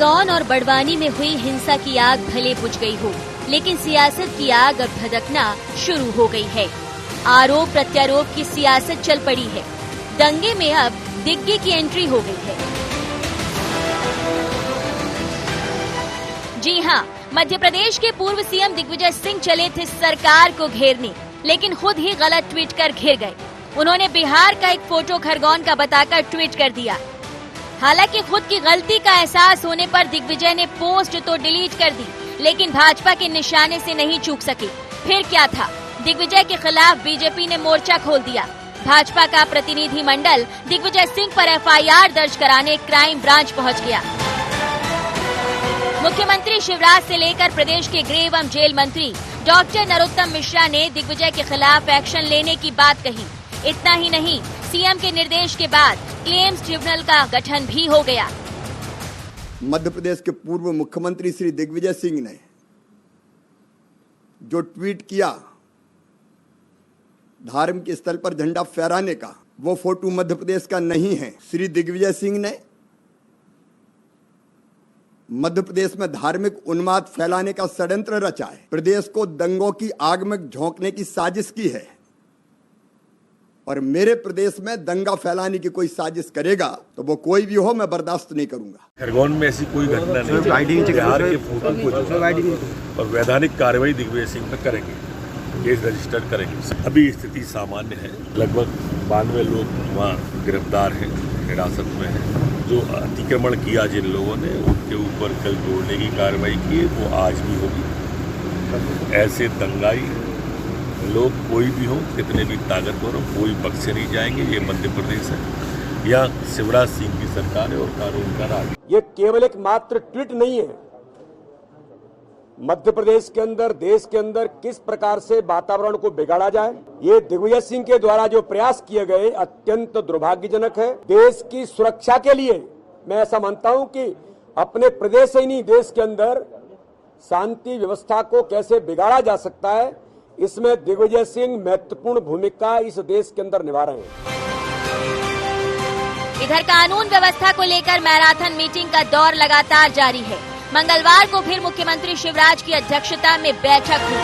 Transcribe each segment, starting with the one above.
खरगोन और बड़वानी में हुई हिंसा की आग भले बुझ गई हो, लेकिन सियासत की आग अब भड़कना शुरू हो गई है। आरोप प्रत्यारोप की सियासत चल पड़ी है। दंगे में अब दिग्गी की एंट्री हो गई है। जी हां, मध्य प्रदेश के पूर्व सीएम दिग्विजय सिंह चले थे सरकार को घेरने, लेकिन खुद ही गलत ट्वीट कर घिर गए। उन्होंने बिहार का एक फोटो खरगोन का बताकर ट्वीट कर दिया। हालांकि खुद की गलती का एहसास होने पर दिग्विजय ने पोस्ट तो डिलीट कर दी, लेकिन भाजपा के निशाने से नहीं चूक सके। फिर क्या था, दिग्विजय के खिलाफ बीजेपी ने मोर्चा खोल दिया। भाजपा का प्रतिनिधि मंडल दिग्विजय सिंह पर एफआईआर दर्ज कराने क्राइम ब्रांच पहुंच गया। मुख्यमंत्री शिवराज से लेकर प्रदेश के गृह एवं जेल मंत्री डॉक्टर नरोत्तम मिश्रा ने दिग्विजय के खिलाफ एक्शन लेने की बात कही। इतना ही नहीं, सीएम के निर्देश के बाद क्लेम्स ट्रिब्यूनल का गठन भी हो गया। मध्य प्रदेश के पूर्व मुख्यमंत्री श्री दिग्विजय सिंह ने जो ट्वीट किया धार्मिक स्थल पर झंडा फहराने का, वो फोटो मध्य प्रदेश का नहीं है। श्री दिग्विजय सिंह ने मध्य प्रदेश में धार्मिक उन्माद फैलाने का षड्यंत्र रचा है। प्रदेश को दंगों की आग में झोंकने की साजिश की है और मेरे प्रदेश में दंगा फैलाने की कोई साजिश करेगा तो वो कोई भी हो, मैं बर्दाश्त नहीं करूंगा। खरगोन में ऐसी कोई घटना नहीं। बिहार के फोटो को और वैधानिक कार्रवाई दिग्विजय सिंह पर करेंगे, केस रजिस्टर करेंगे। अभी स्थिति सामान्य है। लगभग 92 लोग वहाँ गिरफ्तार हैं, हिरासत में हैं। जो अतिक्रमण किया जिन लोगों ने, उनके ऊपर कल जोड़ने की कार्रवाई की है, वो आज भी होगी। ऐसे दंगाई लोग कोई भी हो, कितने भी ताकतवर हो, कोई बख्शे नहीं जाएंगे। ये मध्य प्रदेश है, या शिवराज सिंह की सरकार है और कानून का राज। ये केवल एक मात्र ट्वीट नहीं है। मध्य प्रदेश के अंदर, देश के अंदर किस प्रकार से वातावरण को बिगाड़ा जाए, ये दिग्विजय सिंह के द्वारा जो प्रयास किए गए अत्यंत दुर्भाग्यजनक है। देश की सुरक्षा के लिए मैं ऐसा मानता हूं कि अपने प्रदेश से ही नहीं, देश के अंदर शांति व्यवस्था को कैसे बिगाड़ा जा सकता है, इसमें दिग्विजय सिंह महत्वपूर्ण भूमिका इस देश के अंदर निभा रहे हैं। इधर कानून व्यवस्था को लेकर मैराथन मीटिंग का दौर लगातार जारी है। मंगलवार को फिर मुख्यमंत्री शिवराज की अध्यक्षता में बैठक हुई।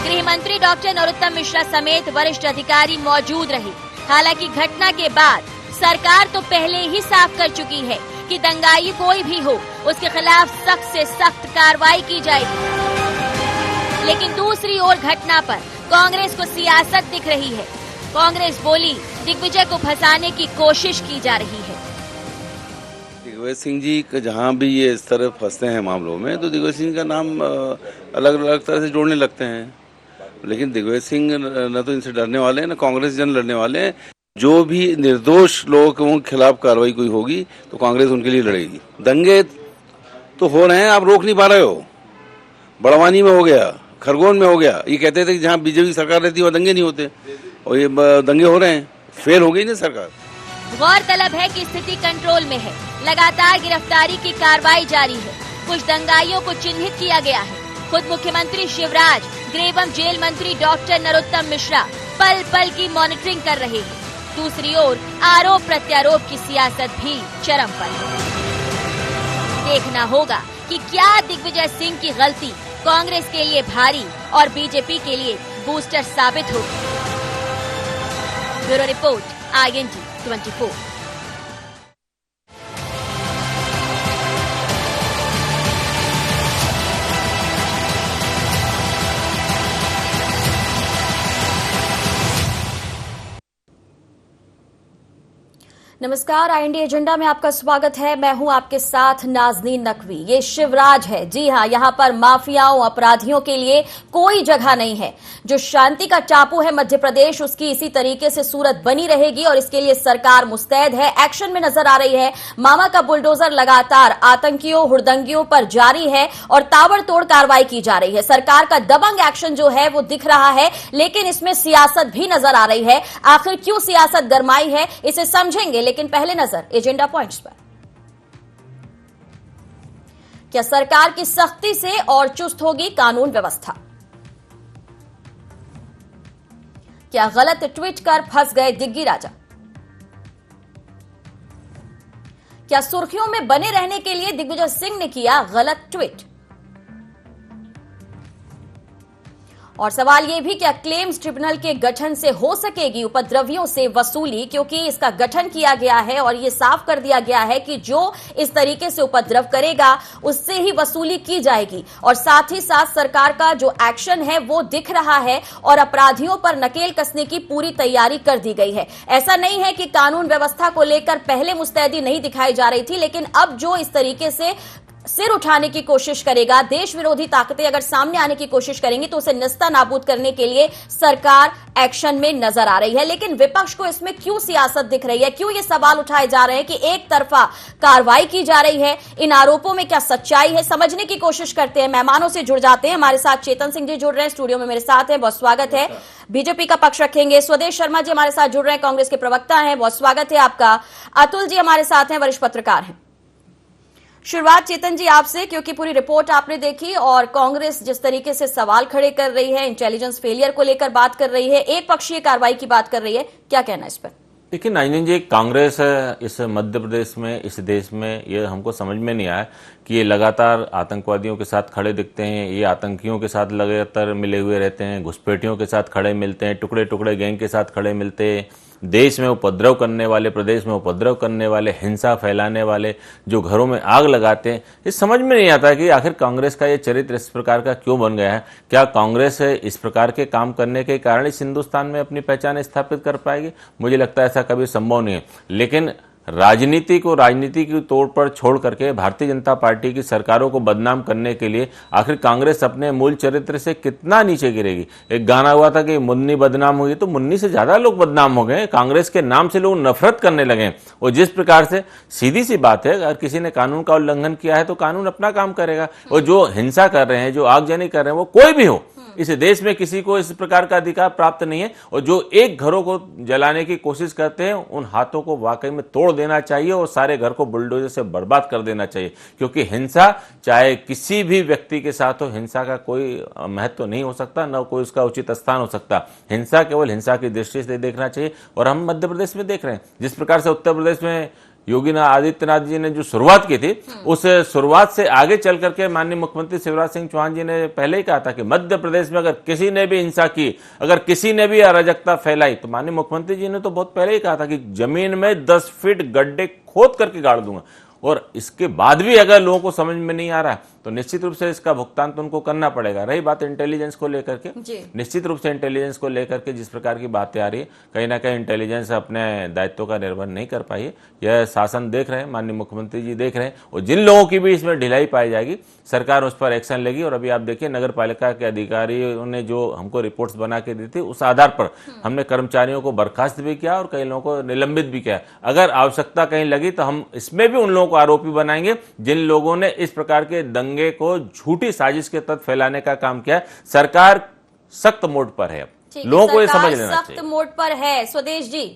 गृह मंत्री डॉक्टर नरोत्तम मिश्रा समेत वरिष्ठ अधिकारी मौजूद रहे। हालांकि घटना के बाद सरकार तो पहले ही साफ कर चुकी है कि दंगाई कोई भी हो, उसके खिलाफ सख्त से सख्त कार्रवाई की जाएगी। लेकिन दूसरी ओर घटना पर कांग्रेस को सियासत दिख रही है। कांग्रेस बोली, दिग्विजय को फंसाने की कोशिश की जा रही है। दिग्विजय सिंह जी जहाँ भी ये इस तरह फंसते हैं मामलों में, तो दिग्विजय सिंह का नाम अलग अलग तरह से जोड़ने लगते हैं। लेकिन दिग्विजय सिंह न तो इनसे डरने वाले हैं, न कांग्रेस जन लड़ने वाले हैं। जो भी निर्दोष लोगों के खिलाफ कार्रवाई कोई होगी तो कांग्रेस उनके लिए लड़ेगी। दंगे तो हो रहे हैं, आप रोक नहीं पा रहे हो। बड़वानी में हो गया, खरगोन में हो गया। ये कहते थे कि जहाँ बीजेपी सरकार रहती है वहाँ दंगे नहीं होते, और ये दंगे हो रहे हैं। फेल हो गई ना सरकार। गौरतलब है कि स्थिति कंट्रोल में है। लगातार गिरफ्तारी की कार्रवाई जारी है। कुछ दंगाइयों को चिन्हित किया गया है। खुद मुख्यमंत्री शिवराज, गृह एवं जेल मंत्री डॉक्टर नरोत्तम मिश्रा पल पल की मॉनिटरिंग कर रहे हैं। दूसरी ओर आरोप प्रत्यारोप की सियासत भी चरम पर है। देखना होगा कि क्या दिग्विजय सिंह की गलती कांग्रेस के लिए भारी और बीजेपी के लिए बूस्टर साबित होगी। Bureau report, IND 24। नमस्कार, IND एजेंडा में आपका स्वागत है। मैं हूं आपके साथ नाजनीन नकवी। ये शिवराज है। जी हां, यहां पर माफियाओं, अपराधियों के लिए कोई जगह नहीं है। जो शांति का टापू है मध्य प्रदेश, उसकी इसी तरीके से सूरत बनी रहेगी और इसके लिए सरकार मुस्तैद है, एक्शन में नजर आ रही है। मामा का बुलडोजर लगातार आतंकियों, हुड़दंगियों पर जारी है और ताबड़तोड़ कार्रवाई की जा रही है। सरकार का दबंग एक्शन जो है वो दिख रहा है, लेकिन इसमें सियासत भी नजर आ रही है। आखिर क्यों सियासत गरमाई है, इसे समझेंगे, लेकिन पहले नजर एजेंडा पॉइंट्स पर। क्या सरकार की सख्ती से और चुस्त होगी कानून व्यवस्था? क्या गलत ट्वीट कर फंस गए दिग्गी राजा? क्या सुर्खियों में बने रहने के लिए दिग्विजय सिंह ने किया गलत ट्वीट? और सवाल यह भी, क्या क्लेम्स ट्रिब्यूनल के गठन से हो सकेगी उपद्रवियों से वसूली, क्योंकि इसका गठन किया गया है और यह साफ कर दिया गया है कि जो इस तरीके से उपद्रव करेगा उससे ही वसूली की जाएगी। और साथ ही साथ सरकार का जो एक्शन है वो दिख रहा है और अपराधियों पर नकेल कसने की पूरी तैयारी कर दी गई है। ऐसा नहीं है कि कानून व्यवस्था को लेकर पहले मुस्तैदी नहीं दिखाई जा रही थी, लेकिन अब जो इस तरीके से सिर उठाने की कोशिश करेगा, देश विरोधी ताकतें अगर सामने आने की कोशिश करेंगी तो उसे निस्ता नाबूद करने के लिए सरकार एक्शन में नजर आ रही है। लेकिन विपक्ष को इसमें क्यों सियासत दिख रही है? क्यों ये सवाल उठाए जा रहे हैं कि एक तरफा कार्रवाई की जा रही है? इन आरोपों में क्या सच्चाई है, समझने की कोशिश करते हैं। मेहमानों से जुड़ जाते हैं। हमारे साथ चेतन सिंह जी जुड़ रहे हैं, स्टूडियो में मेरे साथ है, बहुत स्वागत है। बीजेपी का पक्ष रखेंगे स्वदेश शर्मा जी हमारे साथ जुड़ रहे हैं, कांग्रेस के प्रवक्ता हैं, बहुत स्वागत है आपका। अतुल जी हमारे साथ हैं, वरिष्ठ पत्रकार हैं। शुरुआत चेतन जी आपसे, क्योंकि पूरी रिपोर्ट आपने देखी और कांग्रेस जिस तरीके से सवाल खड़े कर रही है, इंटेलिजेंस फेलियर को लेकर बात कर रही है, एक पक्षीय कार्रवाई की बात कर रही है, क्या कहना इस पर? देखिए नाज़नीन जी, कांग्रेस इस मध्य प्रदेश में, इस देश में, ये हमको समझ में नहीं आया कि ये लगातार आतंकवादियों के साथ खड़े दिखते हैं, ये आतंकियों के साथ लगातार मिले हुए रहते हैं, घुसपैठियों के साथ खड़े मिलते हैं, टुकड़े टुकड़े गैंग के साथ खड़े मिलते हैं, देश में उपद्रव करने वाले, प्रदेश में उपद्रव करने वाले, हिंसा फैलाने वाले, जो घरों में आग लगाते हैं। ये समझ में नहीं आता कि आखिर कांग्रेस का ये चरित्र इस प्रकार का क्यों बन गया है। क्या कांग्रेस इस प्रकार के काम करने के कारण इस हिंदुस्तान में अपनी पहचान स्थापित कर पाएगी? मुझे लगता है ऐसा कभी संभव नहीं है। लेकिन राजनीति को राजनीति की तौर पर छोड़ करके भारतीय जनता पार्टी की सरकारों को बदनाम करने के लिए आखिर कांग्रेस अपने मूल चरित्र से कितना नीचे गिरेगी? एक गाना हुआ था कि मुन्नी बदनाम हुई, तो मुन्नी से ज्यादा लोग बदनाम हो गए। कांग्रेस के नाम से लोग नफरत करने लगे। और जिस प्रकार से, सीधी सी बात है, अगर किसी ने कानून का उल्लंघन किया है तो कानून अपना काम करेगा। और जो हिंसा कर रहे हैं, जो आगजनी कर रहे हैं, वो कोई भी हो, इस देश में किसी को इस प्रकार का अधिकार प्राप्त नहीं है। और जो एक घरों को जलाने की कोशिश करते हैं, उन हाथों को वाकई में तोड़ देना चाहिए और सारे घर को बुलडोजर से बर्बाद कर देना चाहिए। क्योंकि हिंसा चाहे किसी भी व्यक्ति के साथ हो, हिंसा का कोई महत्व नहीं हो सकता, न कोई उसका उचित स्थान हो सकता। हिंसा केवल हिंसा की दृष्टि से देखना चाहिए। और हम मध्य प्रदेश में देख रहे हैं जिस प्रकार से उत्तर प्रदेश में योगी आदित्यनाथ जी ने जो शुरुआत की थी, उस शुरुआत से आगे चल करके माननीय मुख्यमंत्री शिवराज सिंह चौहान जी ने पहले ही कहा था कि मध्य प्रदेश में अगर किसी ने भी हिंसा की, अगर किसी ने भी अराजकता फैलाई, तो माननीय मुख्यमंत्री जी ने तो बहुत पहले ही कहा था कि जमीन में 10 फीट गड्ढे खोद करके गाड़ दूंगा। और इसके बाद भी अगर लोगों को समझ में नहीं आ रहा है तो निश्चित रूप से इसका भुगतान तो उनको करना पड़ेगा। रही बात इंटेलिजेंस को लेकर के, निश्चित रूप से इंटेलिजेंस को लेकर के जिस प्रकार की बातें आ रही है, कहीं ना कहीं इंटेलिजेंस अपने दायित्व का निर्वहन नहीं कर पाई है। यह शासन देख रहे हैं, माननीय मुख्यमंत्री जी देख रहे हैं। और जिन लोगों की भी इसमें ढिलाई पाई जाएगी, सरकार उस पर एक्शन लेगी। और अभी आप देखिए, नगर पालिका के अधिकारियों ने जो हमको रिपोर्ट्स बना के दी थी, उस आधार पर हमने कर्मचारियों को बर्खास्त भी किया और कई लोगों को निलंबित भी किया। अगर आवश्यकता कहीं लगी तो हम इसमें भी उन लोगों को आरोपी बनाएंगे जिन लोगों ने इस प्रकार के दंगे को झूठी साजिश के तहत फैलाने का काम किया। सरकार सख्त मोड पर है, लोगों को ये समझ लेना चाहिए। सख्त मोड पर है। स्वदेश जी,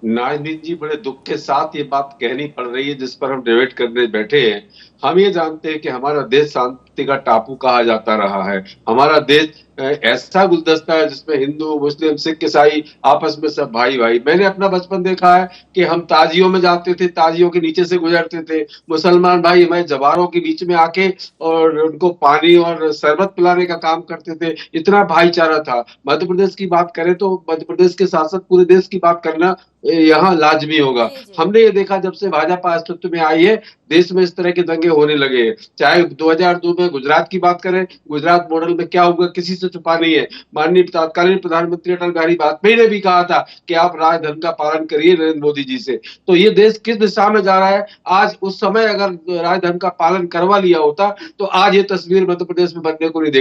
नाज़नीन जी, बड़े दुख के साथ ये बात कहनी पड़ रही है जिस पर हम डिबेट करने बैठे हैं। हम ये जानते हैं कि हमारा देश शांति का टापू कहा जाता रहा है। हमारा देश ऐसा गुलदस्ता है जिसमें हिंदू, मुस्लिम, सिख, ईसाई आपस में सब भाई भाई। मैंने अपना बचपन देखा है कि हम ताजियों में जाते थे, ताजियों के नीचे से गुजरते थे, मुसलमान भाई हमारे जवारों के बीच में आके और उनको पानी और शरबत पिलाने का काम करते थे। इतना भाईचारा था। मध्य प्रदेश की बात करें तो मध्य प्रदेश के शासक पूरे देश की बात करना यहाँ लाजमी होगा। हमने ये देखा जब से भाजपा अस्तित्व में आई है, देश में इस तरह के दंगे होने लगे हैं। चाहे 2002 में गुजरात की बात करें, गुजरात मॉडल में क्या हुआ किसी से छुपा नहीं है। माननीय तत्कालीन प्रधानमंत्री अटल बिहारी वाजपेयी ने भी कहा था कि आप राजधर्म का पालन करिए नरेंद्र मोदी जी से। तो ये देश किस दिशा में जा रहा है। आज उस समय अगर राजधर्म का पालन करवा लिया होता तो आज ये तस्वीर मध्य प्रदेश में बनने को नहीं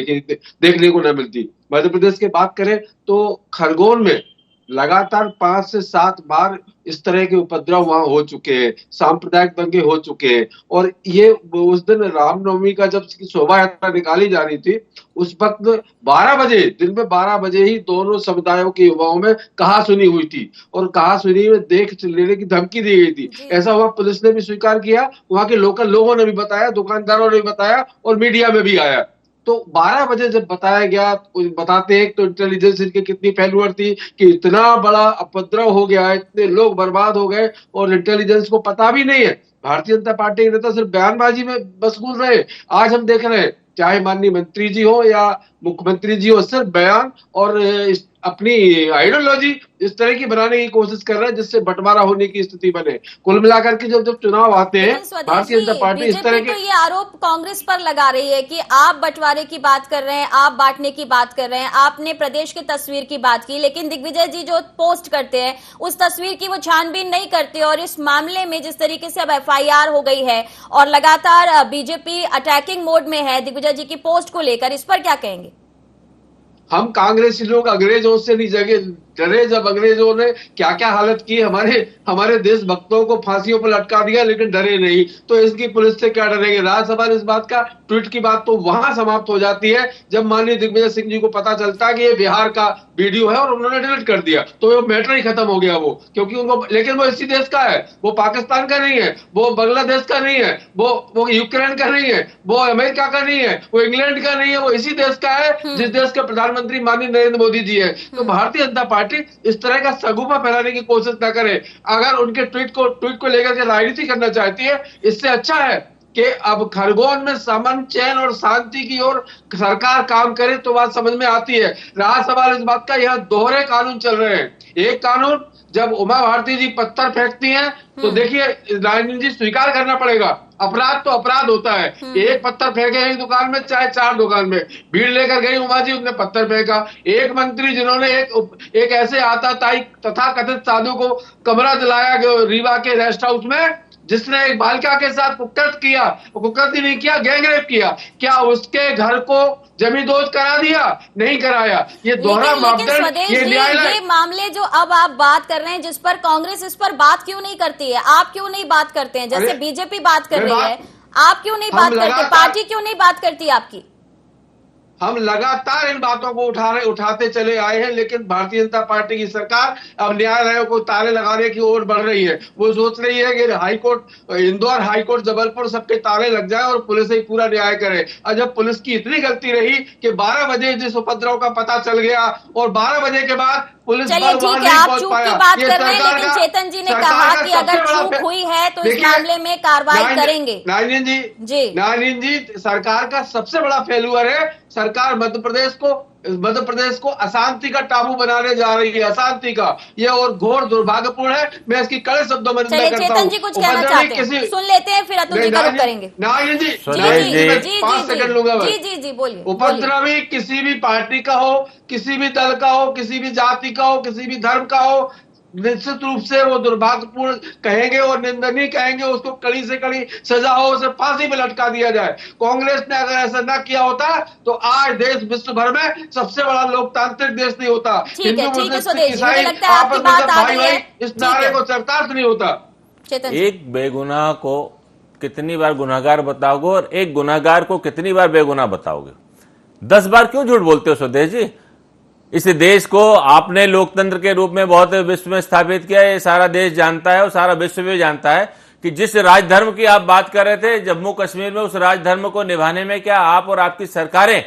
देखने को न मिलती। मध्य प्रदेश की बात करें तो खरगोन में लगातार 5 से 7 बार इस तरह के उपद्रव वहां हो चुके हैं, सांप्रदायिक दंगे हो चुके हैं। और ये उस दिन रामनवमी का जब शोभा यात्रा निकाली जा रही थी, उस वक्त 12 बजे, दिन में 12 बजे ही दोनों समुदायों के युवाओं में कहासुनी हुई थी और कहासुनी में देख लेने की धमकी दी गई थी। ऐसा हुआ, पुलिस ने भी स्वीकार किया, वहां के लोकल लोगों ने भी बताया, दुकानदारों ने भी बताया और मीडिया में भी आया। तो 12 बजे जब बताया गया, बताते हैं तो इंटेलिजेंस इनकी कितनी फेल्यूर थी कि इतना बड़ा उपद्रव हो गया, इतने लोग बर्बाद हो गए और इंटेलिजेंस को पता भी नहीं है। भारतीय जनता पार्टी के नेता सिर्फ बयानबाजी में मशगूल रहे। आज हम देख रहे हैं, चाहे माननीय मंत्री जी हो या मुख्यमंत्री जी हो, सिर्फ बयान और अपनी आइडियोलॉजी इस तरह की बनाने की कोशिश कर रहे हैं जिससे बंटवारा होने की स्थिति बने। कुल मिलाकर के जब चुनाव आते हैं, भारतीय जनता पार्टी इस तरह के तो ये आरोप कांग्रेस पर लगा रही है कि आप बंटवारे की बात कर रहे हैं, आप बांटने की बात कर रहे हैं। आपने प्रदेश की तस्वीर की बात की, लेकिन दिग्विजय जी जो पोस्ट करते हैं उस तस्वीर की वो छानबीन नहीं करते। और इस मामले में जिस तरीके से अब FIR हो गई है और लगातार बीजेपी अटैकिंग मोड में है दिग्विजय जी की पोस्ट को लेकर, इस पर क्या कहेंगे? हम कांग्रेसी लोग अंग्रेजों से नहीं डरे। जब अंग्रेजों ने क्या क्या हालत की, हमारे देशभक्तों को फांसियों पर लटका दिया, लेकिन डरे नहीं, तो इसकी पुलिस से क्या डरेंगे। राज्यसभा ने इस बात का ट्वीट की बात तो वहां समाप्त हो जाती है जब माननीय दिग्विजय सिंह जी को पता चलता है कि ये बिहार का वीडियो है और उन्होंने डिलीट कर दिया, तो वो मैटर ही खत्म हो गया वो, क्योंकि उनको, लेकिन वो इसी देश का है, वो पाकिस्तान का नहीं है, वो बांग्लादेश का नहीं है, वो यूक्रेन का नहीं है, वो अमेरिका का नहीं है, वो इंग्लैंड का नहीं है, वो इसी देश का है जिस देश के प्रधानमंत्री माननीय नरेंद्र मोदी जी है। तो भारतीय जनता पार्टी इस तरह का सगुफा फैलाने की कोशिश न करे। अगर उनके ट्वीट को लेकर के राजनीति करना चाहती है, इससे अच्छा है कि अब खरगोन में अमन, चैन और शांति की ओर सरकार काम करे तो बात समझ में आती है। राज्यसभा इस बात का, यहाँ दोहरे कानून चल रहे हैं। एक कानून जब उमा भारती जी पत्थर फेंकती हैं तो देखिए राजनीति जी स्वीकार करना पड़ेगा, अपराध तो अपराध होता है। एक पत्थर फेंके एक दुकान में, चाहे 4 दुकान में, भीड़ लेकर गई उमा जी, उसने पत्थर फेंका। एक मंत्री जिन्होंने एक ऐसे आताताई तथा कथित साधु को कमरा दिलाया रीवा के रेस्ट हाउस में, जिसने एक बालिका के साथ कुकृत्य नहीं किया, गैंगरेप किया, क्या उसके घर को जमींदोज करा दिया? नहीं कराया। ये दोहरा मापदंड, ये मामले जो अब आप बात कर रहे हैं जिस पर कांग्रेस इस पर बात क्यों नहीं करती है? आप क्यों नहीं बात करते हैं? जैसे बीजेपी बात कर रही है, आप क्यों नहीं बात करते? पार्टी क्यों नहीं बात करती आपकी? हम लगातार इन बातों को उठाते चले आए हैं, लेकिन भारतीय जनता पार्टी की सरकार अब न्यायालयों को ताले लगाने की ओर बढ़ रही है। वो सोच रही है कि हाईकोर्ट, इंदौर हाईकोर्ट, जबलपुर, सबके ताले लग जाए और पुलिस ही पूरा न्याय करे। और जब पुलिस की इतनी गलती रही कि 12 बजे जिस उपद्रव का पता चल गया और 12 बजे के बाद पुलिस, चलिए ठीक है, आप चूक की बात कर रहे हैं, लेकिन चेतन जी ने कहा कि अगर चूक हुई है तो इस मामले में कार्रवाई करेंगे। नारायण जी, सरकार का सबसे बड़ा फेल्यूर है, सरकार मध्य प्रदेश को अशांति का टापू बनाने जा रही है, अशांति का। ये और घोर दुर्भाग्यपूर्ण है। मैं इसकी कड़े शब्दों में निंदा करता हूं। चेतन जी कुछ कहना चाहते हैं, सुन लेते हैं, फिर अतुल जी का रुख करेंगे। नारायण जी, 5 सेकंड लूंगा मैं। जी बोलिए। उपद्रवी किसी भी पार्टी का हो, किसी भी दल का हो, किसी भी जाति का हो, किसी भी धर्म का हो, निश्चित रूप से वो दुर्भाग्यपूर्ण कहेंगे और निंदनीय कहेंगे। उसको कड़ी से कड़ी सजा हो, उसे फांसी पे लटका दिया जाए। कांग्रेस ने अगर ऐसा न किया होता तो आज देश विश्व भर में सबसे बड़ा लोकतांत्रिक देश नहीं होता। हिंदू मुस्लिम ईसाई आपस में सब भाई, इस नारे को चरितार्थ नहीं होता। एक बेगुनाह को कितनी बार गुनाहगार बताओगे और एक गुनाहगार को कितनी बार बेगुनाह बताओगे? 10 बार क्यों झूठ बोलते हो स्वदेश जी? इस देश को आपने लोकतंत्र के रूप में बहुत विश्व में स्थापित किया है। ये सारा देश जानता है और सारा विश्व भी जानता है कि जिस राजधर्म की आप बात कर रहे थे जम्मू कश्मीर में, उस राजधर्म को निभाने में क्या आप और आपकी सरकारें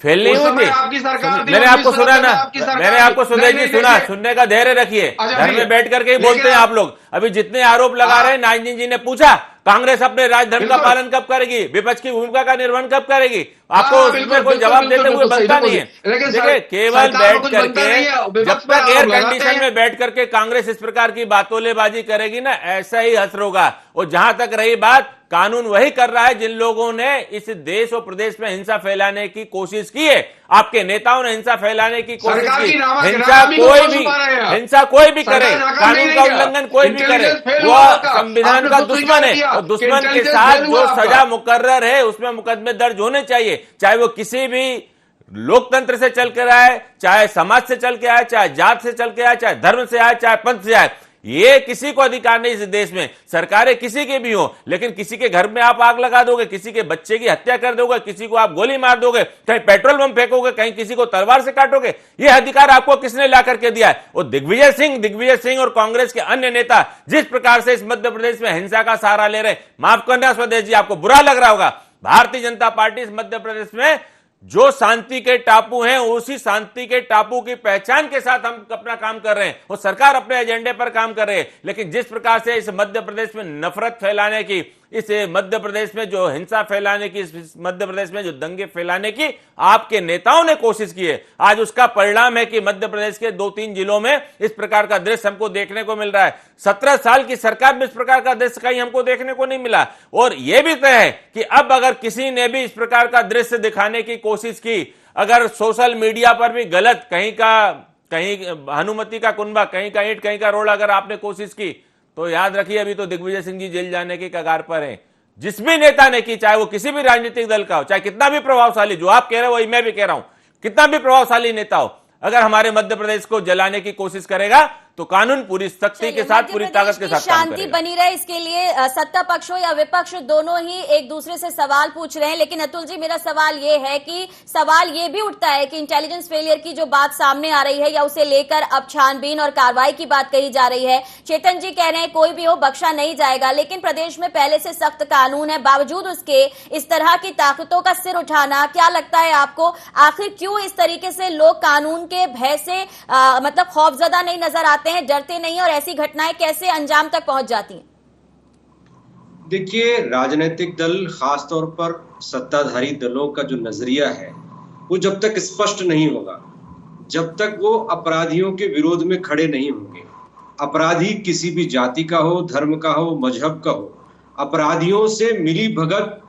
फेल नहीं हुई थी? मैंने आपको सुना ना, मैंने आपको सुना जी, सुनने का धैर्य रखिए। घर में बैठ करके ही बोलते हैं आप लोग। अभी जितने आरोप लगा रहे हैं, नारायण जी ने पूछा कांग्रेस अपने राजधर्म का पालन कब करेगी, विपक्ष की भूमिका का निर्वहन कब करेगी? आपको उसमें कोई जवाब देते हुए बनता नहीं है। देखिए, केवल बैठ करके, जब तक एयर कंडीशन में बैठ करके कांग्रेस इस प्रकार की बातोलेबाजी करेगी ना, ऐसा ही असर होगा। और जहां तक रही बात, कानून वही कर रहा है जिन लोगों ने इस देश और प्रदेश में हिंसा फैलाने की कोशिश की है। आपके नेताओं ने हिंसा फैलाने की कोशिश की। हिंसा कोई भी करे, कानून का उल्लंघन कोई भी करे, वो संविधान का दुश्मन है। और दुश्मन के साथ जो सजा मुकर्रर है उसमें मुकदमे दर्ज होने चाहिए, चाहे वो किसी भी लोकतंत्र से चल कर आए, चाहे समाज से चल के आए, चाहे जात से चल के आए, चाहे धर्म से आए, चाहे पंथ से आए। ये किसी को अधिकार नहीं इस देश में, सरकारें किसी के भी हो, लेकिन किसी के घर में आप आग लगा दोगे, किसी के बच्चे की हत्या कर दोगे, किसी को आप गोली मार दोगे, कहीं पेट्रोल बम फेंकोगे, कहीं किसी को तलवार से काटोगे, ये अधिकार आपको किसने ला करके दिया है? और दिग्विजय सिंह और कांग्रेस के अन्य नेता जिस प्रकार से इस मध्य प्रदेश में हिंसा का सहारा ले रहे, माफ करना स्वदेश जी, आपको बुरा लग रहा होगा। भारतीय जनता पार्टी इस मध्य प्रदेश में जो शांति के टापू हैं उसी शांति के टापू की पहचान के साथ हम अपना काम कर रहे हैं और सरकार अपने एजेंडे पर काम कर रही है। लेकिन जिस प्रकार से इस मध्य प्रदेश में नफरत फैलाने की, इस मध्य प्रदेश में जो हिंसा फैलाने की, इस मध्य प्रदेश में जो दंगे फैलाने की आपके नेताओं ने कोशिश की है, आज उसका परिणाम है कि मध्य प्रदेश के 2-3 जिलों में इस प्रकार का दृश्य हमको देखने को मिल रहा है। 17 साल की सरकार में इस प्रकार का दृश्य कहीं हमको देखने को नहीं मिला। और यह भी तय है कि अब अगर किसी ने भी इस प्रकार का दृश्य दिखाने की कोशिश की, अगर सोशल मीडिया पर भी गलत कहीं हनुमति का कुनबा, कहीं का ईंट, कहीं का रोड़ा अगर आपने कोशिश की, तो याद रखिए अभी तो दिग्विजय सिंह जी जेल जाने के कगार पर हैं। जिस भी नेता ने की, चाहे वो किसी भी राजनीतिक दल का हो, चाहे कितना भी प्रभावशाली, जो आप कह रहे हो वही मैं भी कह रहा हूं, कितना भी प्रभावशाली नेता हो, अगर हमारे मध्य प्रदेश को जलाने की कोशिश करेगा तो कानून पूरी सख्ती के साथ, पूरी ताकत के साथ काम करेगा। शांति बनी रहे इसके लिए सत्ता पक्ष हो या विपक्ष, दोनों ही एक दूसरे से सवाल पूछ रहे हैं। लेकिन अतुल जी, मेरा सवाल ये है कि सवाल ये भी उठता है कि इंटेलिजेंस फेलियर की जो बात सामने आ रही है या उसे लेकर अब छानबीन और कार्रवाई की बात कही जा रही है। चेतन जी कह रहे हैं कोई भी हो बख्शा नहीं जाएगा, लेकिन प्रदेश में पहले से सख्त कानून है, बावजूद उसके इस तरह की ताकतों का सिर उठाना, क्या लगता है आपको आखिर क्यों इस तरीके से लोग कानून के भय से मतलब खौफजदा नहीं नजर आते हैं, डरते नहीं, और ऐसी घटनाएं कैसे अंजाम तक पहुंच जाती हैं? देखिए, राजनीतिक दल, खासतौर पर सत्ताधारी दलों का जो नजरिया है वो जब तक स्पष्ट नहीं होगा, जब तक वो अपराधियों के विरोध में खड़े नहीं होंगे, अपराधी किसी भी जाति का हो, धर्म का हो, मजहब का हो, अपराधियों से मिली भगत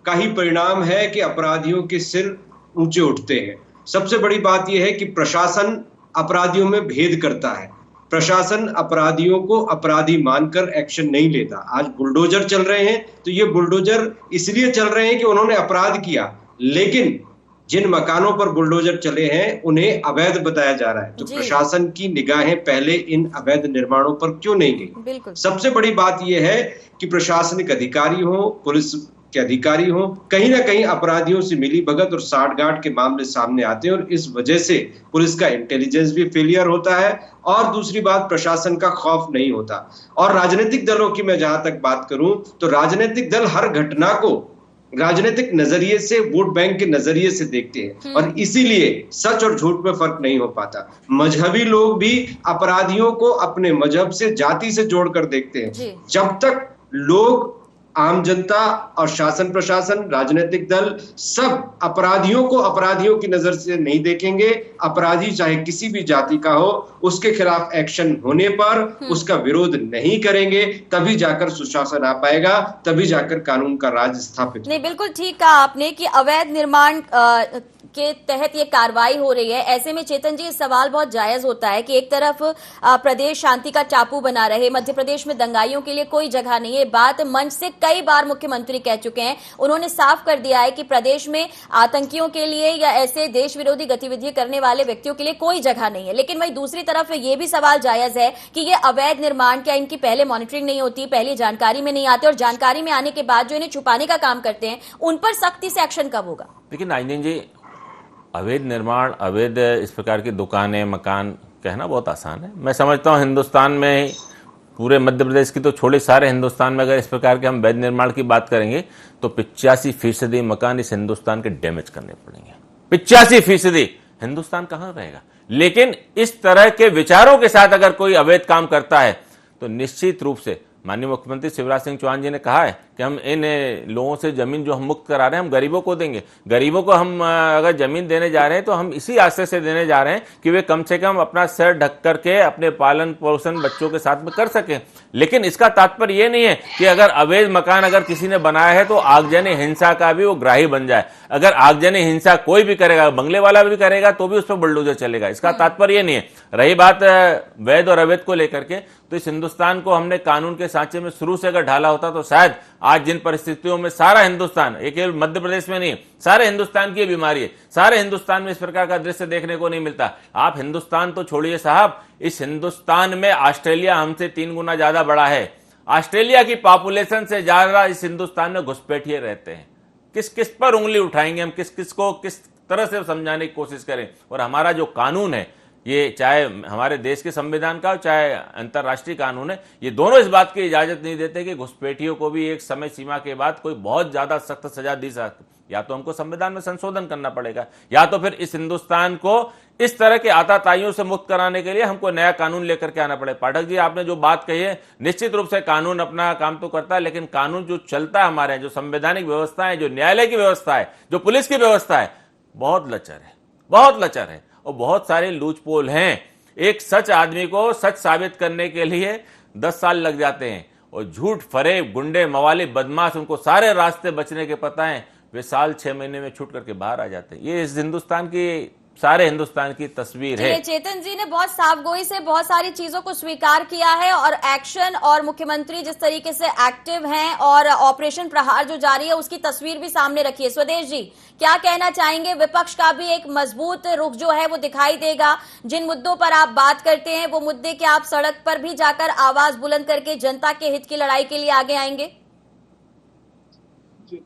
का ही परिणाम है कि अपराधियों के सिर ऊंचे उठते हैं। सबसे बड़ी बात यह है कि प्रशासन अपराधियों में भेद करता है। प्रशासन अपराधियों को अपराधी मानकर एक्शन नहीं लेता। आज बुलडोजर चल रहे हैं तो ये बुलडोजर इसलिए चल रहे हैं कि उन्होंने अपराध किया, लेकिन जिन मकानों पर बुलडोजर चले हैं उन्हें अवैध बताया जा रहा है। तो प्रशासन की निगाहें पहले इन अवैध निर्माणों पर क्यों नहीं गई? सबसे बड़ी बात यह है कि प्रशासनिक अधिकारी हो, पुलिस के अधिकारी हो, कहीं ना कहीं अपराधियों से मिली भगत और साठगांठ के मामले सामने आते हैं और इस वजह से पुलिस का इंटेलिजेंस भी फेलियर होता है और दूसरी बात प्रशासन का खौफ नहीं होता। और राजनीतिक दलों की मैं जहां तक बात करूं तो राजनीतिक दल हर घटना को राजनीतिक नजरिए से, वोट बैंक के नजरिए से देखते हैं और इसीलिए सच और झूठ में फर्क नहीं हो पाता। मजहबी लोग भी अपराधियों को अपने मजहब से, जाति से जोड़कर देखते हैं। जब तक लोग, आम जनता और शासन प्रशासन, राजनीतिक दल सब अपराधियों को अपराधियों की नजर से नहीं देखेंगे, अपराधी चाहे किसी भी जाति का हो, उसके खिलाफ एक्शन होने पर उसका विरोध नहीं करेंगे, तभी जाकर सुशासन आ पाएगा, तभी जाकर कानून का राज स्थापित। नहीं, बिल्कुल ठीक कहा आपने कि अवैध निर्माण के तहत ये कार्रवाई हो रही है। ऐसे में चेतन जी, सवाल बहुत जायज होता है कि एक तरफ प्रदेश शांति का टापू बना रहे, मध्य प्रदेश में दंगाइयों के लिए कोई जगह नहीं है। बात मंच से कई बार मुख्यमंत्री कह चुके हैं, उन्होंने साफ कर दिया है कि प्रदेश में आतंकियों के लिए या ऐसे देश विरोधी गतिविधियां करने वाले व्यक्तियों के लिए कोई जगह नहीं है। लेकिन वही दूसरी तरफ ये भी सवाल जायज है कि ये अवैध निर्माण, क्या इनकी पहले मॉनिटरिंग नहीं होती, पहली जानकारी में नहीं आते, और जानकारी में आने के बाद जो इन्हें छुपाने का काम करते हैं उन पर सख्ती से एक्शन कब होगा? लेकिन नाज़नीन जी, अवैध निर्माण, अवैध इस प्रकार की दुकानें, मकान कहना बहुत आसान है। मैं समझता हूँ हिंदुस्तान में, पूरे मध्य प्रदेश की तो छोड़े, सारे हिंदुस्तान में अगर इस प्रकार के हम अवैध निर्माण की बात करेंगे तो 85% मकान इस हिंदुस्तान के डैमेज करने पड़ेंगे। 85% हिंदुस्तान कहाँ रहेगा? लेकिन इस तरह के विचारों के साथ अगर कोई अवैध काम करता है तो निश्चित रूप से माननीय मुख्यमंत्री शिवराज सिंह चौहान जी ने कहा है कि हम इन लोगों से जमीन जो हम मुक्त करा रहे हैं हम गरीबों को देंगे। गरीबों को हम अगर जमीन देने जा रहे हैं तो हम इसी आशय से देने जा रहे हैं कि वे कम से कम अपना सर ढक करके अपने पालन पोषण बच्चों के साथ में कर सकें। लेकिन इसका तात्पर्य यह नहीं है कि अगर अवैध मकान अगर किसी ने बनाया है तो आगजनी हिंसा का भी वो ग्राही बन जाए। अगर आगजनी हिंसा कोई भी करेगा, बंगले वाला भी करेगा, तो भी उस पर बुलडोजर चलेगा। इसका तात्पर्य नहीं है। रही बात वैध और अवैध को लेकर के, तो इस हिंदुस्तान को हमने कानून के सांचे में शुरू से अगर ढाला होता तो शायद आज जिन परिस्थितियों में सारा हिंदुस्तान, एक केवल मध्य प्रदेश में नहीं, सारे हिंदुस्तान की बीमारी है, सारे हिंदुस्तान में इस प्रकार का दृश्य देखने को नहीं मिलता। आप हिंदुस्तान तो छोड़िए साहब, इस हिंदुस्तान में ऑस्ट्रेलिया हमसे 3 गुना ज्यादा बड़ा है। ऑस्ट्रेलिया की पॉपुलेशन से ज्यादा इस हिंदुस्तान में घुसपैठिए रहते हैं। किस किस पर उंगली उठाएंगे हम, किस किस को किस तरह से समझाने की कोशिश करें? और हमारा जो कानून है, ये चाहे हमारे देश के संविधान का हो चाहे अंतर्राष्ट्रीय कानून है, ये दोनों इस बात की इजाजत नहीं देते कि घुसपैठियों को भी एक समय सीमा के बाद कोई बहुत ज्यादा सख्त सजा दी सकती। या तो हमको संविधान में संशोधन करना पड़ेगा, या तो फिर इस हिंदुस्तान को इस तरह के आताताइयों से मुक्त कराने के लिए हमको नया कानून लेकर के आना पड़े। पाठक जी, आपने जो बात कही है, निश्चित रूप से कानून अपना काम तो करता है, लेकिन कानून जो चलता है हमारे, जो संवैधानिक व्यवस्था है, जो न्यायालय की व्यवस्था है, जो पुलिस की व्यवस्था है, बहुत लचर है, बहुत लचर है और बहुत सारे लूचपोल हैं। एक सच आदमी को सच साबित करने के लिए 10 साल लग जाते हैं और झूठ फरेब, गुंडे, मवाली, बदमाश, उनको सारे रास्ते बचने के पता है, वे साल 6 महीने में छूट करके बाहर आ जाते हैं। ये इस हिंदुस्तान की, सारे हिंदुस्तान की तस्वीर है। चेतन जी ने बहुत साफगोई से बहुत सारी चीजों को स्वीकार किया है और एक्शन, और मुख्यमंत्री जिस तरीके से एक्टिव हैं और ऑपरेशन प्रहार जो जारी है उसकी तस्वीर भी सामने रखी है। स्वदेश जी, क्या कहना चाहेंगे? विपक्ष का भी एक मजबूत रुख जो है वो दिखाई देगा। जिन मुद्दों पर आप बात करते हैं वो मुद्दे कि आप सड़क पर भी जाकर आवाज बुलंद करके जनता के हित की लड़ाई के लिए आगे आएंगे?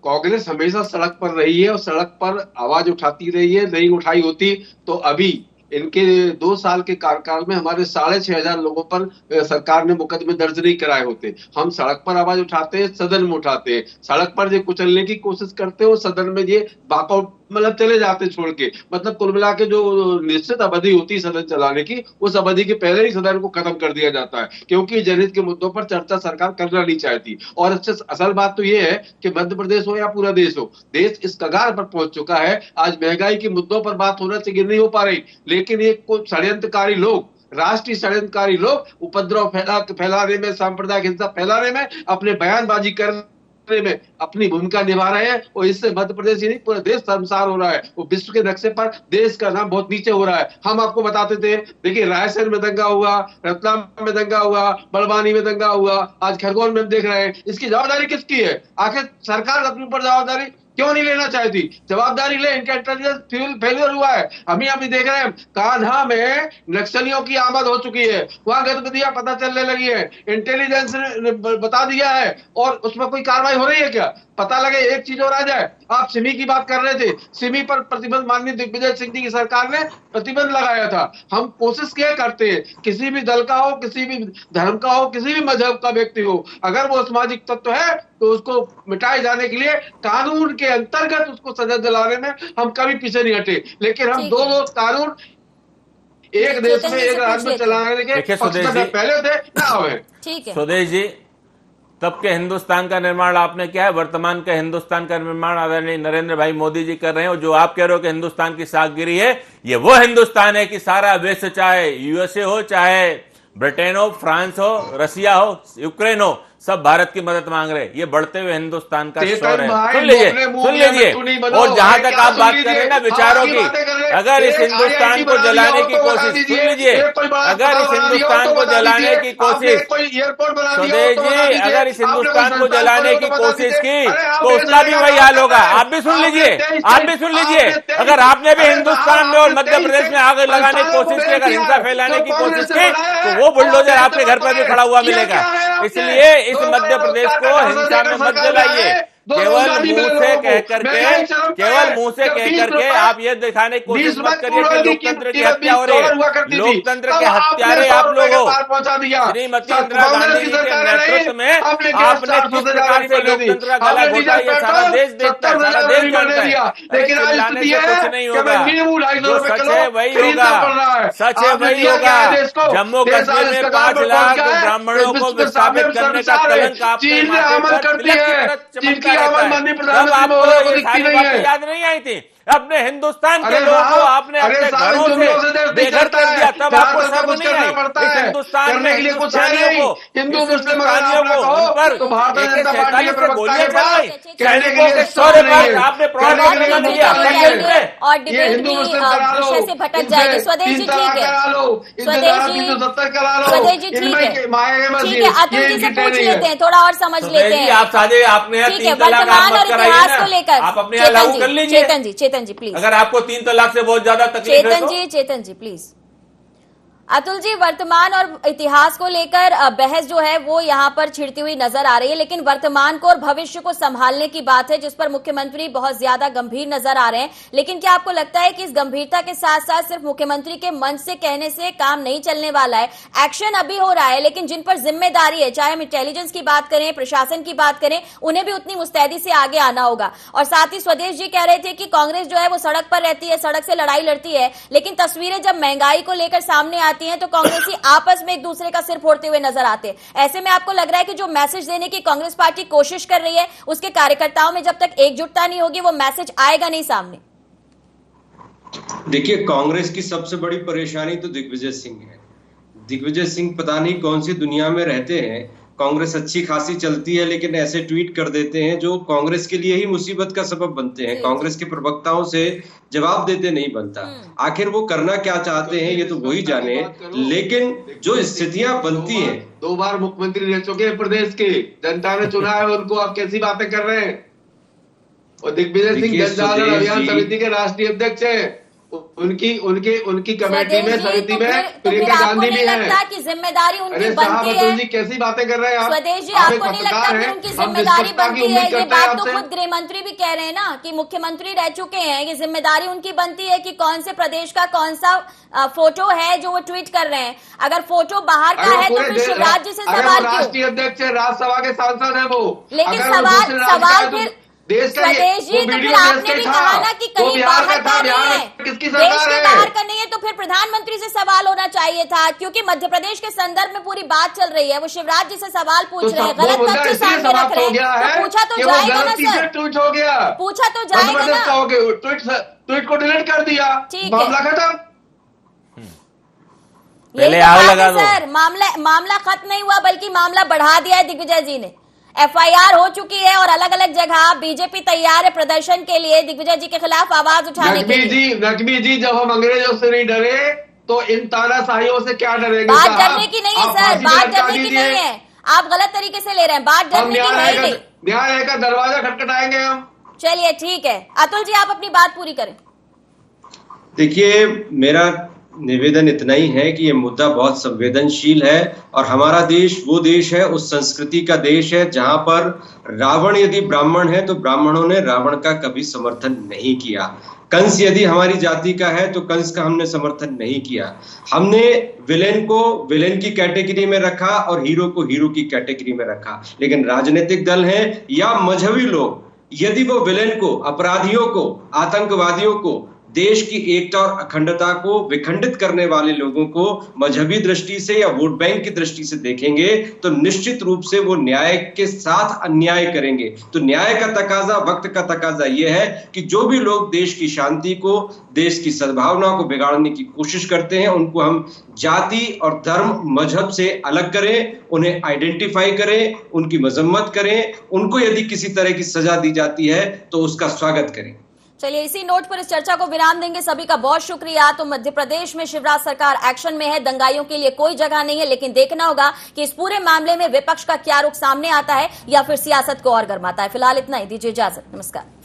कांग्रेस हमेशा सड़क पर रही है और सड़क पर आवाज उठाती रही है। नहीं उठाई होती तो अभी इनके 2 साल के कार्यकाल में हमारे 6,500 लोगों पर सरकार ने मुकदमे दर्ज नहीं कराए होते। हम सड़क पर आवाज उठाते हैं, सदन में उठाते हैं। सड़क पर जो कुचलने की कोशिश करते हो, सदन में ये वॉकआउट मतलब चले जाते छोड़ के। मतलब कुल मिला के जो निश्चित अवधि होती है सदन चलाने की, उस अवधि के पहले ही सदन को खत्म कर दिया जाता है, क्योंकि जनहित के मुद्दों पर चर्चा सरकार करना नहीं चाहती। और असल बात तो ये है कि मध्य प्रदेश हो या पूरा देश हो, देश इस कगार पर पहुंच चुका है। आज महंगाई के मुद्दों पर बात होना चाहिए, नहीं हो पा रही, लेकिन ये कुछ षड्यंत्रकारी लोग, राष्ट्रीय षड्यंत्रकारी लोग उपद्रव फैलाने में, सांप्रदायिक हिंसा फैलाने में, अपने बयानबाजी करने में अपनी भूमिका निभा रहे हैं और इससे मध्य प्रदेश ही नहीं पूरा देश शर्मसार हो रहा है। वो विश्व के नक्शे पर देश का नाम बहुत नीचे हो रहा है। हम आपको बताते थे, देखिए रायसेन में दंगा हुआ, रतलाम में दंगा हुआ, बड़वानी में दंगा हुआ, आज खरगोन में हम देख रहे हैं। इसकी जवाबदारी किसकी है? आखिर सरकार अपने ऊपर जवाबदारी क्यों नहीं लेना चाहती? जवाबदारी ले, इनका इंटेलिजेंस फेलियर हुआ है। हम अभी देख रहे हैं कान्हा में नक्सलियों की आमद हो चुकी है, वहां गतिविधियां पता चलने लगी है, इंटेलिजेंस ने बता दिया है और उसमें कोई कार्रवाई हो रही है क्या? पता लगे एक चीज और आ जाए। आप सिमी की बात कर रहे थे, सिमी पर प्रतिबंध माननीय दिग्विजय सिंह जी की सरकार ने प्रतिबंध लगाया था। हम कोशिश क्या करते हैं, किसी भी दल का हो, किसी भी धर्म का हो, किसी भी मजहब का व्यक्ति हो, अगर वो सामाजिक तत्व है तो उसको मिटाए जाने के लिए कानून के अंतर्गत उसको सजा दिलाने में हम कभी पीछे नहीं हटे। लेकिन हम दो कानून एक देश में, एक राज्य में चलाने के पहले थे ना हुए। ठीक है स्वदेश जी, तब के हिंदुस्तान का निर्माण आपने किया है, वर्तमान के हिंदुस्तान का निर्माण आदरणीय नरेंद्र भाई मोदी जी कर रहे हैं। और जो आप कह रहे हो कि हिंदुस्तान की सागगिरी है, ये वो हिंदुस्तान है कि सारा विश्व, चाहे यूएसए हो, चाहे ब्रिटेन हो, फ्रांस हो, रसिया हो, यूक्रेन हो, सब भारत की मदद मांग रहे हैं। ये बढ़ते हुए हिंदुस्तान का शोर है। सुन लीजिए। और जहां तक आप बात कर रहे हैं ना विचारों की, अगर इस हिंदुस्तान को जलाने की कोशिश, सुन लीजिए, अगर इस हिंदुस्तान को जलाने की कोशिश, स्वदेश जी, अगर इस हिंदुस्तान को जलाने की कोशिश की तो उसका भी वही हाल होगा। आप भी सुन लीजिए, आप भी सुन लीजिए। अगर आपने भी हिंदुस्तान में और मध्य प्रदेश में आग लगाने की कोशिश की, अगर हिंसा फैलाने की कोशिश की, तो वो बुलडोजर आपके घर पर भी खड़ा हुआ मिलेगा। इसलिए इस मध्य प्रदेश को हिंसा में मत जलाइए। केवल मुंह से कह करके आप ये दिखाने की कोशिश मत करिए कि लोकतंत्र की हत्या हो रही है। लोकतंत्र के हत्यारे आप लोग हो। श्रीमती इंदिरा गांधी जी के नेतृत्व में आपने किस प्रकार से लोकतंत्र का गला घोटा, ये सारा देश देखता है, सारा देश जानता है। चिल्लाने से कुछ नहीं होगा, जो सच है वही होगा, सच है वही होगा। जम्मू कश्मीर में 5 लाख ब्राह्मणों को विस्थापित करने का कलंक आपके माथे पर चमत्कार। तब आपको ये सारी बातें याद नहीं आई थी? अपने हिंदुस्तान के लोगों को आपने अपने घरों से बेघर कर दिया, तब आपको शर्म नहीं आई? इस हिंदुस्तान में हिंदुस्तानियों को, उन पर AK-47 से गोलियां चलाई, सैनिकों के शौर्य पर आपने प्रहार करने का दिया। और डिबेट की विषय से भटक जाएगी। स्वदेश जी ठीक है, स्वदेश जी ठीक है, ठीक है, अतुल जी से पूछ लेते हैं, थोड़ा और समझ लेते हैं। आप साझे आपने ठीक है, वर्तमान और इतिहास को लेकर चेतन जी प्लीज। अगर आपको 3 तलाक से बहुत ज्यादा तकलीफ है तो चेतन जी प्लीज। अतुल जी, वर्तमान और इतिहास को लेकर बहस जो है वो यहाँ पर छिड़ती हुई नजर आ रही है, लेकिन वर्तमान को और भविष्य को संभालने की बात है जिस पर मुख्यमंत्री बहुत ज्यादा गंभीर नजर आ रहे हैं। लेकिन क्या आपको लगता है कि इस गंभीरता के साथ साथ सिर्फ मुख्यमंत्री के मन से कहने से काम नहीं चलने वाला है? एक्शन अभी हो रहा है, लेकिन जिन पर जिम्मेदारी है, चाहे हम इंटेलिजेंस की बात करें, प्रशासन की बात करें, उन्हें भी उतनी मुस्तैदी से आगे आना होगा। और साथ ही स्वदेश जी कह रहे थे कि कांग्रेस जो है वो सड़क पर रहती है, सड़क से लड़ाई लड़ती है, लेकिन तस्वीरें जब महंगाई को लेकर सामने आती हैं तो कांग्रेसी आपस में एक दूसरे का सिर फोड़ते हुए नजर आते हैं। ऐसे में आपको लग रहा है कि जो मैसेज देने की कांग्रेस पार्टी कोशिश कर रही है, उसके कार्यकर्ताओं में जब तक एकजुटता नहीं होगी वो मैसेज आएगा नहीं सामने? देखिए, कांग्रेस की सबसे बड़ी परेशानी तो दिग्विजय सिंह है। दिग्विजय सिंह पता नहीं कौन सी दुनिया में रहते हैं। कांग्रेस अच्छी खासी चलती है, लेकिन ऐसे ट्वीट कर देते हैं जो कांग्रेस के लिए ही मुसीबत का सबब बनते हैं। कांग्रेस के प्रवक्ताओं से जवाब देते नहीं बनता। आखिर वो करना क्या चाहते हैं ये तो वही जाने, लेकिन जो स्थितियां बनती हैं। 2 बार मुख्यमंत्री रह चुके हैं प्रदेश के, जनता ने चुना है उनको, आप कैसी बातें कर रहे हैं? और दिग्विजय सिंह जनजागरण अभियान समिति के राष्ट्रीय अध्यक्ष हैं। उनकी कमेटी में, समिति में प्रियंका गांधी भी है कि जिम्मेदारी उनकी बनती है। अतुल जी कैसी बातें कर रहे हैं आप? स्वदेश जी, आपको नहीं लगता कि उनकी जिम्मेदारी बनती है? ये बात तो खुद गृह मंत्री भी कह रहे हैं ना कि मुख्यमंत्री रह चुके हैं, ये जिम्मेदारी उनकी बनती है कि कौन से प्रदेश का कौन सा फोटो है जो वो ट्वीट कर रहे हैं। अगर फोटो बाहर का है तो फिर शिवराज जी से सवाल क्यों? राष्ट्रीय अध्यक्ष है, राज्यसभा के सांसद है वो, लेकिन सवाल फिर स्वदेश जी, तो फिर आपने भी कहा ना कि कहीं बाहर का नहीं है, देश के बाहर का नहीं है, तो फिर प्रधानमंत्री से सवाल होना चाहिए था। क्योंकि मध्य प्रदेश के संदर्भ में पूरी बात चल रही है, वो शिवराज जी से सवाल पूछ रहे हैं, गलत तथ्य सामने रख रहे हैं, तो पूछा तो जाएगा ना सर, ट्वीट हो गया, पूछा तो जाएगा ना। ट्वीट को डिलीट कर दिया, मामला खत्म। पहले आग लगा दो सर, मामला खत्म नहीं हुआ बल्कि मामला बढ़ा दिया है दिग्विजय जी ने। FIR हो चुकी है और अलग अलग जगह बीजेपी तैयार है प्रदर्शन के लिए दिग्विजय जी के खिलाफ आवाज उठाने के लिए। नकवी जी, जब हम अंग्रेजों से नहीं डरे तो इन तानाशाहियों से क्या डरेंगे? बात डरने की नहीं है सर, बात डरने की नहीं है, आप गलत तरीके से ले रहे हैं, बात डरने की नहीं। न्याय का दरवाजा खटखटाएंगे हम। चलिए ठीक है, अतुल जी आप अपनी बात पूरी करें। देखिए, मेरा निवेदन इतना ही है कि ये मुद्दा बहुत संवेदनशील है और हमारा देश वो देश है, उस संस्कृति का देश है जहां पर रावण यदि ब्राह्मण है तो ब्राह्मणों ने रावण का कभी समर्थन नहीं किया। कंस यदि हमारी जाति का है तो कंस का हमने समर्थन नहीं किया। हमने विलेन को विलेन की कैटेगरी में रखा और हीरो को हीरो की कैटेगरी में रखा। लेकिन राजनीतिक दल हैं या मजहबी लोग, यदि वो विलेन को, अपराधियों को, आतंकवादियों को, देश की एकता और अखंडता को विखंडित करने वाले लोगों को मजहबी दृष्टि से या वोट बैंक की दृष्टि से देखेंगे तो निश्चित रूप से वो न्याय के साथ अन्याय करेंगे। तो न्याय का तकाजा, वक्त का तकाजा ये है कि जो भी लोग देश की शांति को, देश की सद्भावना को बिगाड़ने की कोशिश करते हैं, उनको हम जाति और धर्म, मजहब से अलग करें, उन्हें आइडेंटिफाई करें, उनकी मजम्मत करें, उनको यदि किसी तरह की सजा दी जाती है तो उसका स्वागत करें। चलिए, इसी नोट पर इस चर्चा को विराम देंगे। सभी का बहुत शुक्रिया। तो मध्य प्रदेश में शिवराज सरकार एक्शन में है, दंगाइयों के लिए कोई जगह नहीं है, लेकिन देखना होगा कि इस पूरे मामले में विपक्ष का क्या रुख सामने आता है या फिर सियासत को और गर्माता है। फिलहाल इतना ही, दीजिए इजाजत, नमस्कार।